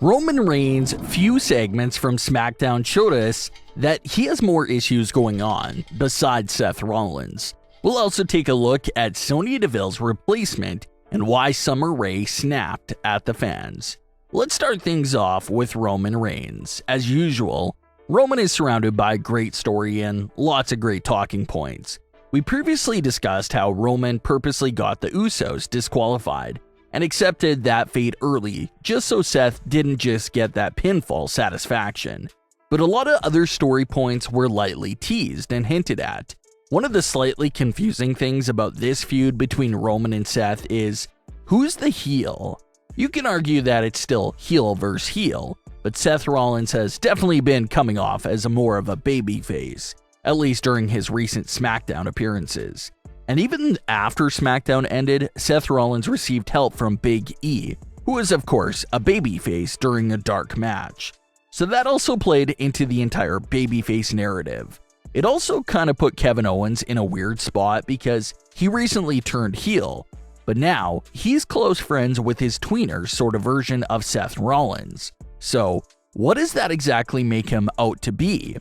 Roman Reigns' few segments from Smackdown showed us that he has more issues going on besides Seth Rollins. We'll also take a look at Sonya Deville's replacement and why Summer Rae snapped at the fans. Let's start things off with Roman Reigns. As usual, Roman is surrounded by a great story and lots of great talking points. We previously discussed how Roman purposely got the Usos disqualified and accepted that fate early just so Seth didn't just get that pinfall satisfaction. But a lot of other story points were lightly teased and hinted at. One of the slightly confusing things about this feud between Roman and Seth is, who's the heel? You can argue that it's still heel versus heel, but Seth Rollins has definitely been coming off as more of a babyface, at least during his recent Smackdown appearances. And even after Smackdown ended, Seth Rollins received help from Big E, who is of course a babyface during a dark match. So that also played into the entire babyface narrative. It also kind of put Kevin Owens in a weird spot because he recently turned heel, but now he's close friends with his tweener sort of version of Seth Rollins. So what does that exactly make him out to be?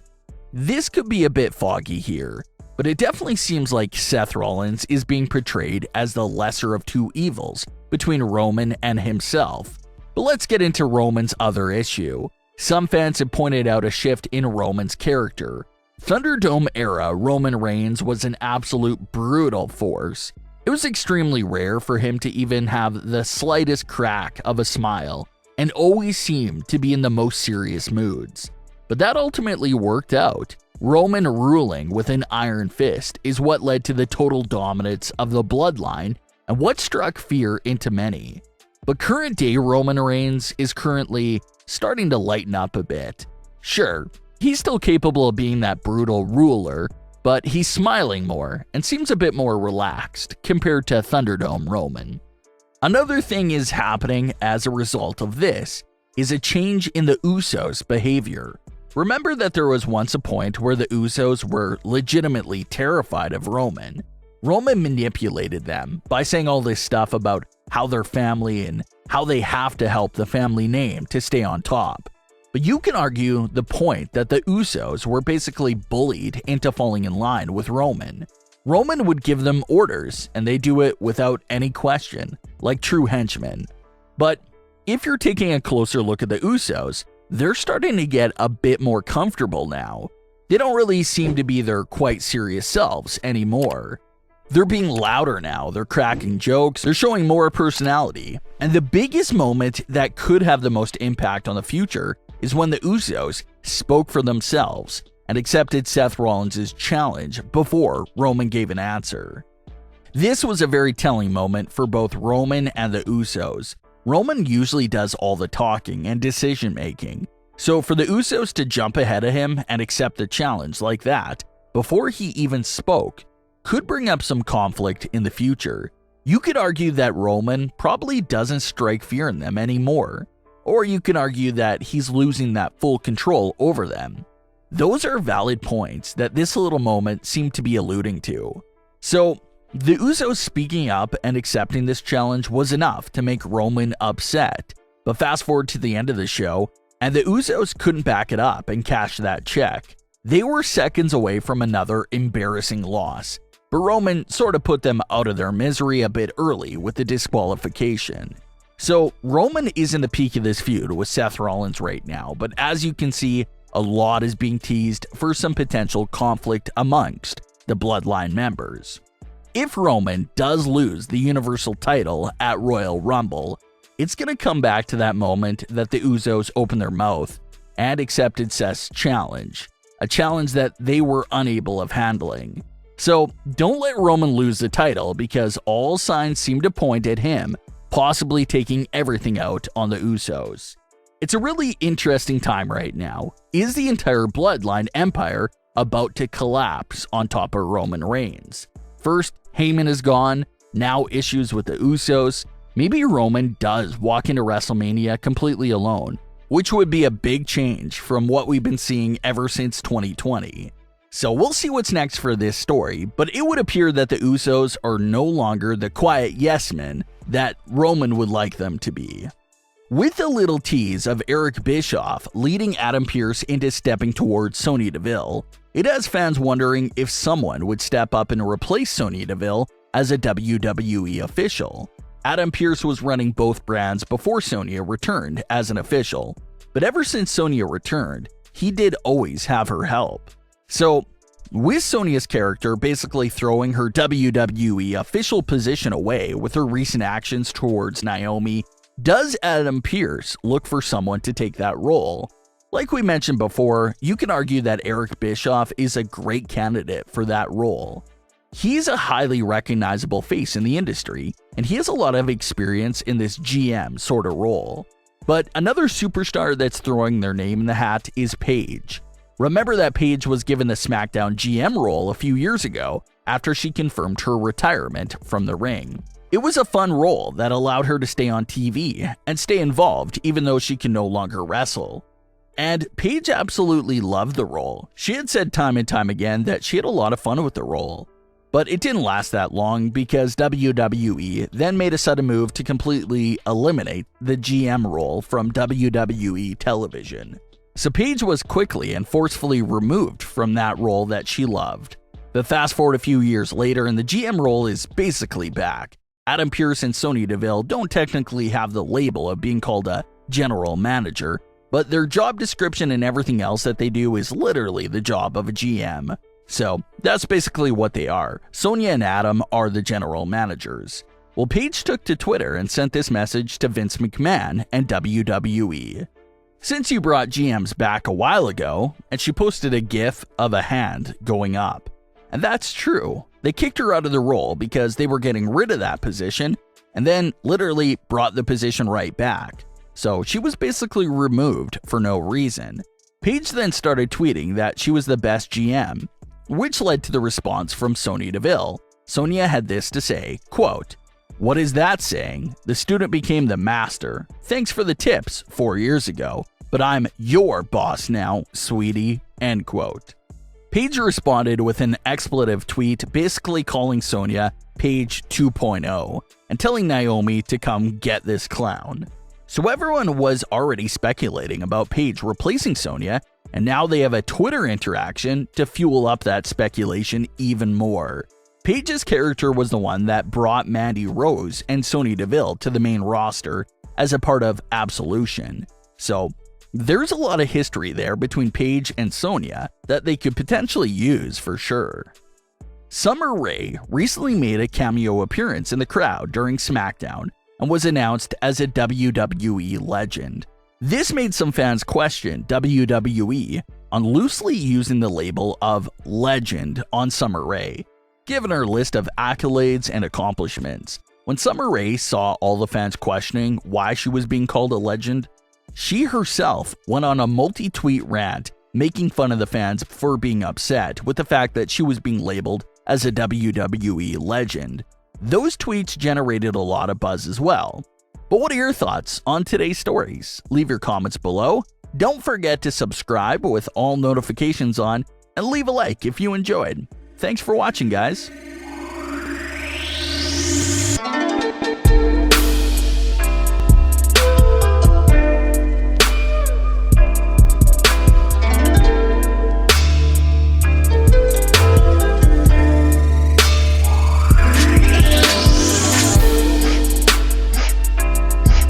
This could be a bit foggy here, but it definitely seems like Seth Rollins is being portrayed as the lesser of two evils between Roman and himself. But let's get into Roman's other issue. Some fans have pointed out a shift in Roman's character. Thunderdome era Roman Reigns was an absolute brutal force. It was extremely rare for him to even have the slightest crack of a smile, and always seemed to be in the most serious moods. But that ultimately worked out. Roman ruling with an iron fist is what led to the total dominance of the bloodline and what struck fear into many. But current day Roman Reigns is currently starting to lighten up a bit. Sure, he's still capable of being that brutal ruler, but he's smiling more and seems a bit more relaxed compared to Thunderdome Roman. Another thing is happening as a result of this is a change in the Usos' behavior. Remember that there was once a point where the Usos were legitimately terrified of Roman. Roman manipulated them by saying all this stuff about how they're family and how they have to help the family name to stay on top. But you can argue the point that the Usos were basically bullied into falling in line with Roman. Roman would give them orders, and they do it without any question, like true henchmen. But if you're taking a closer look at the Usos, they're starting to get a bit more comfortable now. They don't really seem to be their quite serious selves anymore. They're being louder now, they're cracking jokes, they're showing more personality. And the biggest moment that could have the most impact on the future is when the Usos spoke for themselves and accepted Seth Rollins' challenge before Roman gave an answer. This was a very telling moment for both Roman and the Usos. Roman usually does all the talking and decision making, so for the Usos to jump ahead of him and accept the challenge like that before he even spoke could bring up some conflict in the future. You could argue that Roman probably doesn't strike fear in them anymore, or you can argue that he's losing that full control over them. Those are valid points that this little moment seemed to be alluding to. So, the Usos speaking up and accepting this challenge was enough to make Roman upset. But fast forward to the end of the show, and the Usos couldn't back it up and cash that check. They were seconds away from another embarrassing loss, but Roman sort of put them out of their misery a bit early with the disqualification. So Roman is in the peak of this feud with Seth Rollins right now, but as you can see, a lot is being teased for some potential conflict amongst the Bloodline members. If Roman does lose the Universal title at Royal Rumble, it's going to come back to that moment that the Usos opened their mouth and accepted Seth's challenge, a challenge that they were unable of handling. So don't let Roman lose the title because all signs seem to point at him possibly taking everything out on the Usos. It's a really interesting time right now. Is the entire Bloodline Empire about to collapse on top of Roman Reigns? First, Heyman is gone, now issues with the Usos. Maybe Roman does walk into WrestleMania completely alone, which would be a big change from what we've been seeing ever since 2020. So we'll see what's next for this story, but it would appear that the Usos are no longer the quiet yes men that Roman would like them to be. With a little tease of Eric Bischoff leading Adam Pearce into stepping towards Sonya Deville, it has fans wondering if someone would step up and replace Sonya Deville as a WWE official. Adam Pearce was running both brands before Sonya returned as an official, but ever since Sonya returned, he did always have her help. So, with Sonya's character basically throwing her WWE official position away with her recent actions towards Naomi, does Adam Pearce look for someone to take that role? Like we mentioned before, you can argue that Eric Bischoff is a great candidate for that role. He's a highly recognizable face in the industry, and he has a lot of experience in this GM sort of role. But another superstar that's throwing their name in the hat is Paige. Remember that Paige was given the Smackdown GM role a few years ago after she confirmed her retirement from the ring. It was a fun role that allowed her to stay on TV and stay involved even though she can no longer wrestle. And Paige absolutely loved the role. She had said time and time again that she had a lot of fun with the role. But it didn't last that long because WWE then made a sudden move to completely eliminate the GM role from WWE television. So Paige was quickly and forcefully removed from that role that she loved. But fast forward a few years later and the GM role is basically back. Adam Pearce and Sonya Deville don't technically have the label of being called a general manager, but their job description and everything else that they do is literally the job of a GM. So that's basically what they are. Sonya and Adam are the general managers. Well, Paige took to Twitter and sent this message to Vince McMahon and WWE. Since you brought GMs back a while ago, and she posted a gif of a hand going up. And that's true. They kicked her out of the role because they were getting rid of that position and then literally brought the position right back. So she was basically removed for no reason. Paige then started tweeting that she was the best GM, which led to the response from Sonya Deville. Sonya had this to say, quote, "What is that saying? The student became the master. Thanks for the tips 4 years ago, but I'm your boss now, sweetie," end quote. Paige responded with an expletive tweet basically calling Sonya Paige 2.0 and telling Naomi to come get this clown. So everyone was already speculating about Paige replacing Sonya, and now they have a Twitter interaction to fuel up that speculation even more. Paige's character was the one that brought Mandy Rose and Sonya Deville to the main roster as a part of Absolution. So there's a lot of history there between Paige and Sonya that they could potentially use for sure. Summer Rae recently made a cameo appearance in the crowd during Smackdown and was announced as a WWE Legend. This made some fans question WWE on loosely using the label of Legend on Summer Rae, given her list of accolades and accomplishments. When Summer Rae saw all the fans questioning why she was being called a legend, she herself went on a multi-tweet rant making fun of the fans for being upset with the fact that she was being labeled as a WWE legend. Those tweets generated a lot of buzz as well. But what are your thoughts on today's stories? Leave your comments below. Don't forget to subscribe with all notifications on and leave a like if you enjoyed. Thanks for watching, guys.